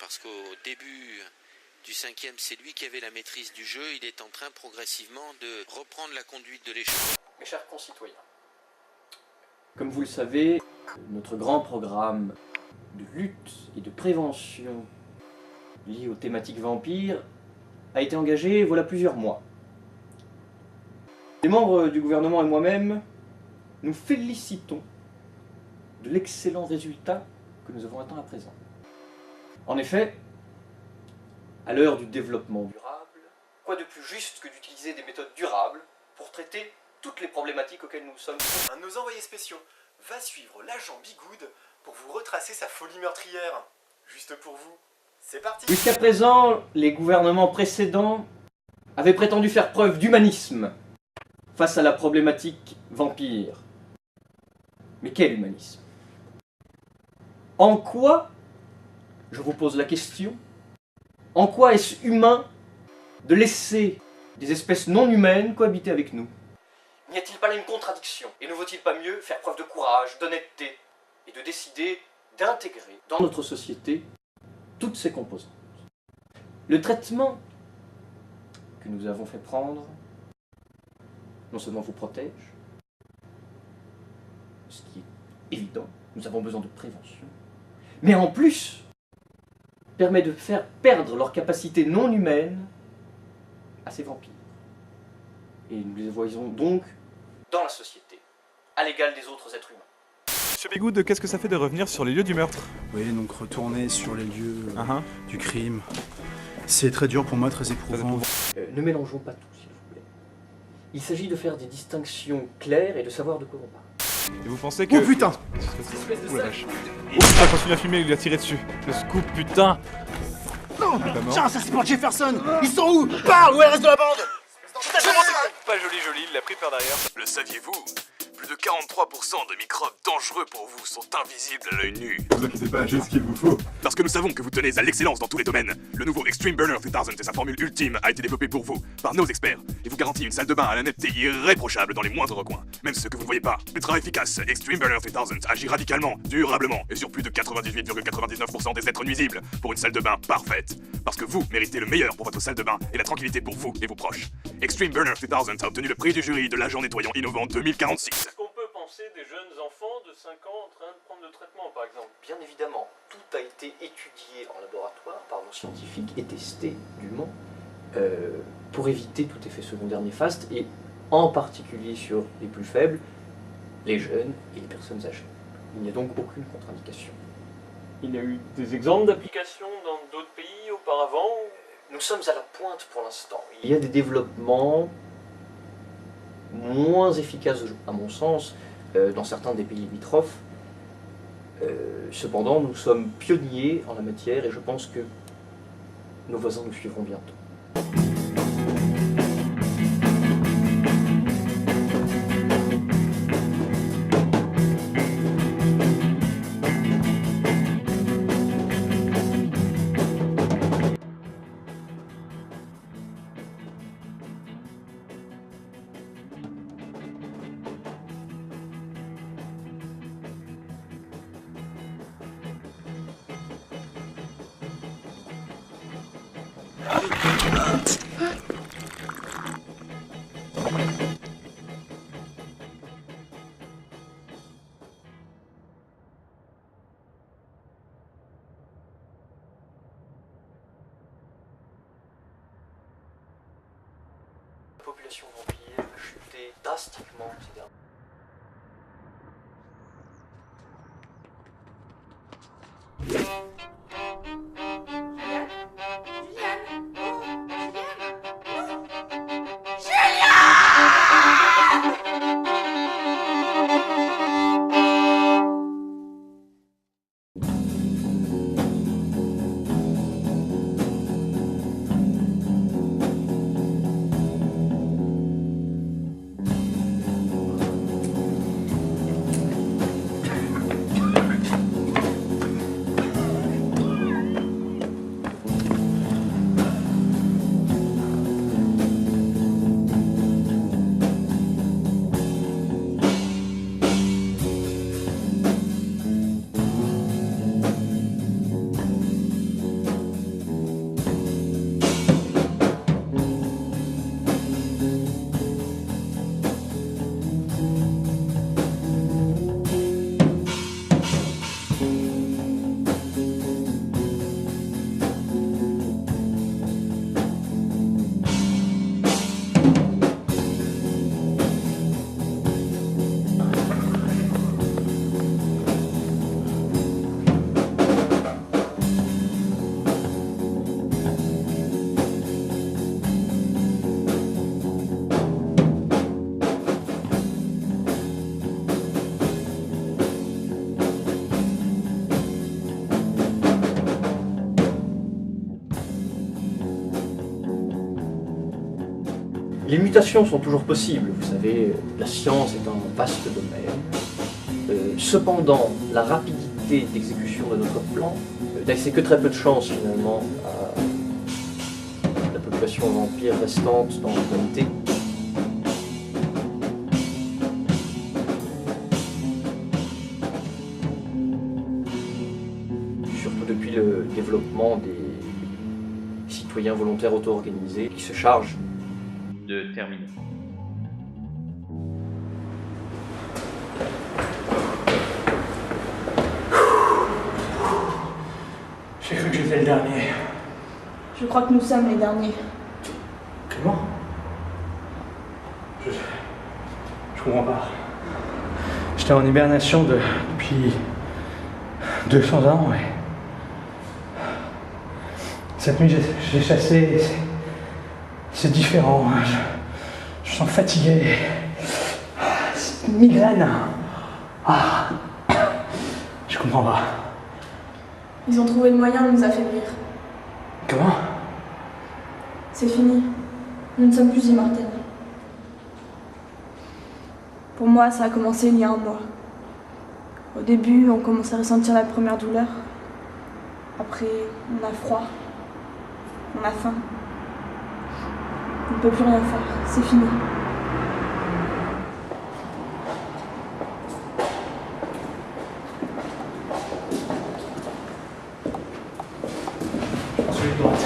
parce qu'au début du 5e, c'est lui qui avait la maîtrise du jeu. Il est en train progressivement de reprendre la conduite de l'échange. Mes chers concitoyens, comme vous le savez, notre grand programme de lutte et de prévention lié aux thématiques vampires a été engagé voilà plusieurs mois. Les membres du gouvernement et moi-même nous félicitons de l'excellent résultat que nous avons atteint à présent. En effet, à l'heure du développement durable, quoi de plus juste que d'utiliser des méthodes durables pour traiter toutes les problématiques auxquelles nous sommes confrontés. Un de nos envoyés spéciaux va suivre l'agent Bigoud pour vous retracer sa folie meurtrière. Juste pour vous. C'est parti! Jusqu'à présent, les gouvernements précédents avaient prétendu faire preuve d'humanisme face à la problématique vampire. Mais quel humanisme? En quoi, je vous pose la question, en quoi est-ce humain de laisser des espèces non humaines cohabiter avec nous? N'y a-t-il pas là une contradiction? Et ne vaut-il pas mieux faire preuve de courage, d'honnêteté, et de décider d'intégrer dans notre société toutes ces composantes? Le traitement que nous avons fait prendre non seulement vous protège, ce qui est évident, nous avons besoin de prévention, mais en plus permet de faire perdre leur capacité non humaine à ces vampires. Et nous les voyons donc dans la société, à l'égal des autres êtres humains. Monsieur Bigoud, qu'est-ce que ça fait de revenir sur les lieux du meurtre? Oui, donc retourner sur les lieux du crime, c'est très dur pour moi, très éprouvant. Ne mélangeons pas tout, s'il vous plaît. Il s'agit de faire des distinctions claires et de savoir de quoi on parle. Et vous pensez que... Oh putain! Ouh la vache. Oh putain, continue à filmer, il lui a tiré dessus. Le scoop, putain! Non! Tiens, ça c'est pour Jefferson! Ils sont où? Parle! Où est le reste de la bande? Pas joli, il l'a pris par derrière. Le saviez-vous? Plus de 43% de microbes dangereux pour vous sont invisibles à l'œil nu. Ne vous inquiétez pas, j'ai ce qu'il vous faut. Parce que nous savons que vous tenez à l'excellence dans tous les domaines. Le nouveau Extreme Burner 3000 et sa formule ultime a été développé pour vous, par nos experts, et vous garantit une salle de bain à la netteté irréprochable dans les moindres recoins. Même ceux que vous ne voyez pas. Ultra efficace, Extreme Burner 3000 agit radicalement, durablement, et sur plus de 98,99% des êtres nuisibles, pour une salle de bain parfaite. Parce que vous méritez le meilleur pour votre salle de bain, et la tranquillité pour vous et vos proches. Extreme Burner 3000 a obtenu le prix du jury de l'agent nettoyant innovant 2046. Est-ce qu'on peut penser des jeunes enfants de 5 ans en train de prendre le traitement, par exemple? Bien évidemment, tout a été étudié en laboratoire par nos scientifiques et testé dûment pour éviter tout effet secondaire néfaste, et en particulier sur les plus faibles, les jeunes et les personnes âgées. Il n'y a donc aucune contre-indication. Il y a eu des exemples d'applications dans d'autres pays auparavant? Nous sommes à la pointe pour l'instant. Il y a des développements moins efficaces, à mon sens, dans certains des pays limitrophes. Cependant, nous sommes pionniers en la matière et je pense que nos voisins nous suivront bientôt. La population vampire a chuté drastiquement ces derniers temps. Les mutations sont toujours possibles, vous savez, la science est un vaste domaine. Cependant, la rapidité d'exécution de notre plan n'a laissé que très peu de chance finalement à la population vampire restante dans l'humanité. Surtout depuis le développement des citoyens volontaires auto-organisés qui se chargent de terminer. J'ai cru que j'étais le dernier. Je crois que nous sommes les derniers. Comment? Je comprends pas. J'étais en hibernation depuis 200 ans, et cette nuit j'ai chassé. C'est différent. Je me sens fatigué. C'est une migraine. Ah. Je comprends pas. Ils ont trouvé le moyen de nous affaiblir. Comment? C'est fini. Nous ne sommes plus immortels. Pour moi, ça a commencé il y a 1 mois. Au début, on commence à ressentir la première douleur. Après, on a froid. On a faim. On ne peut plus rien faire. C'est fini. Sur les droites.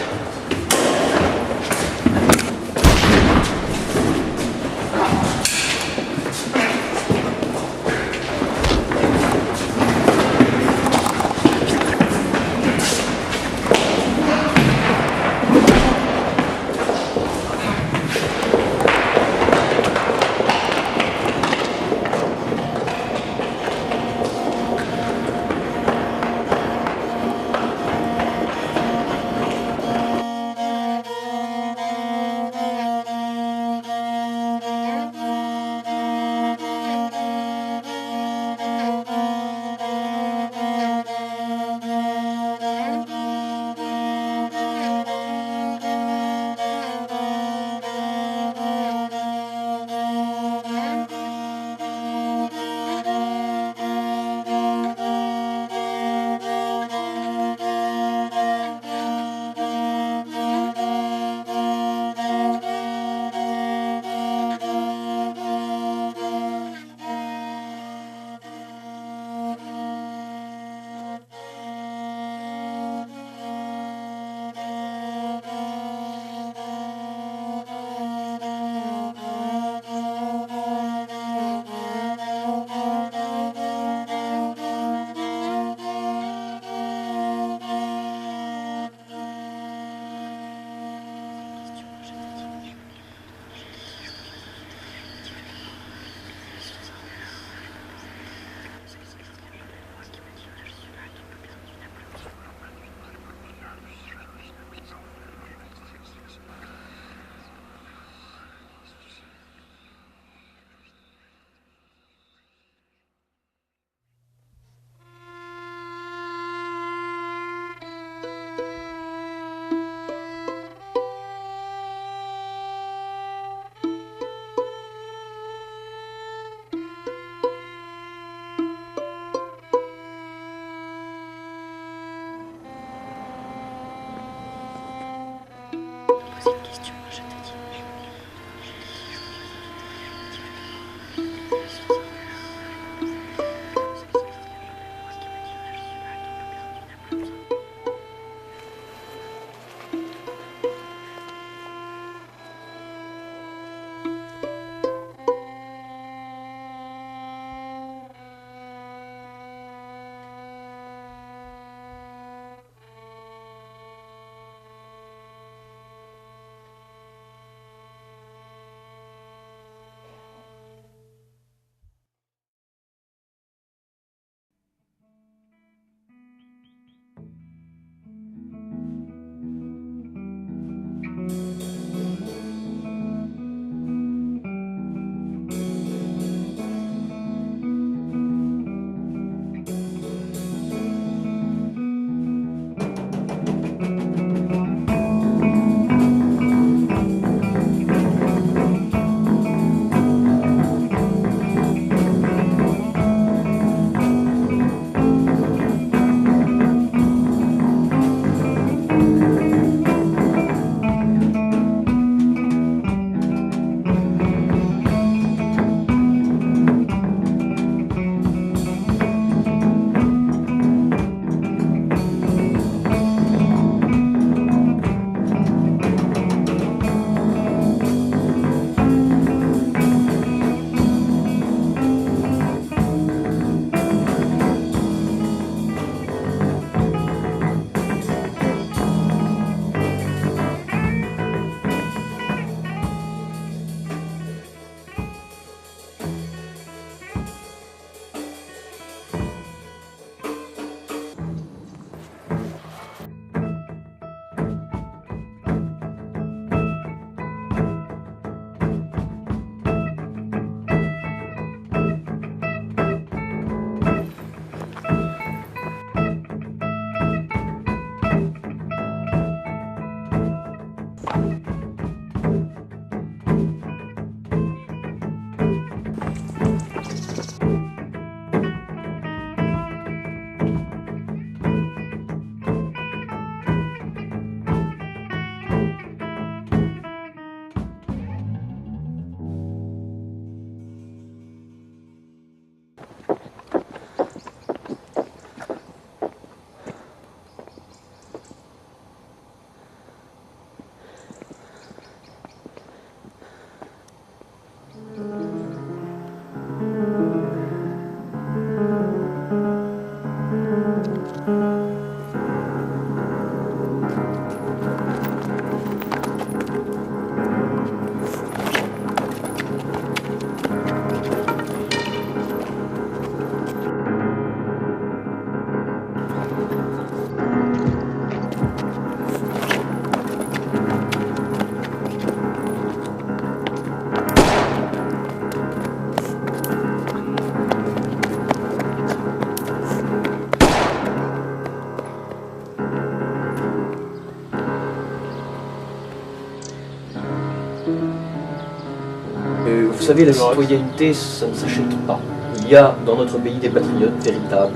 Vous savez, la citoyenneté, ça ne s'achète pas. Il y a dans notre pays des patriotes véritables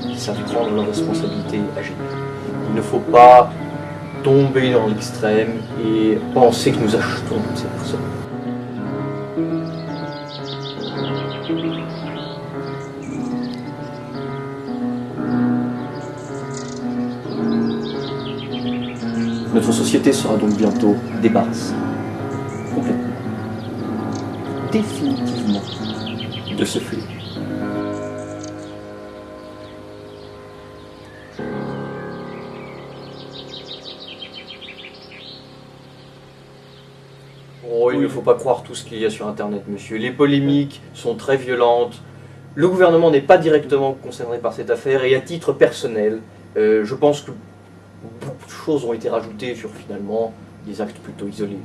qui savent prendre leurs responsabilités et agir. Il ne faut pas tomber dans l'extrême et penser que nous achetons ces personnes. Notre société sera donc bientôt débarrassée, complètement, définitivement, de ce fléau. Oh, il ne faut pas croire tout ce qu'il y a sur Internet, monsieur. Les polémiques sont très violentes. Le gouvernement n'est pas directement concerné par cette affaire et à titre personnel, je pense que beaucoup de choses ont été rajoutées sur finalement des actes plutôt isolés.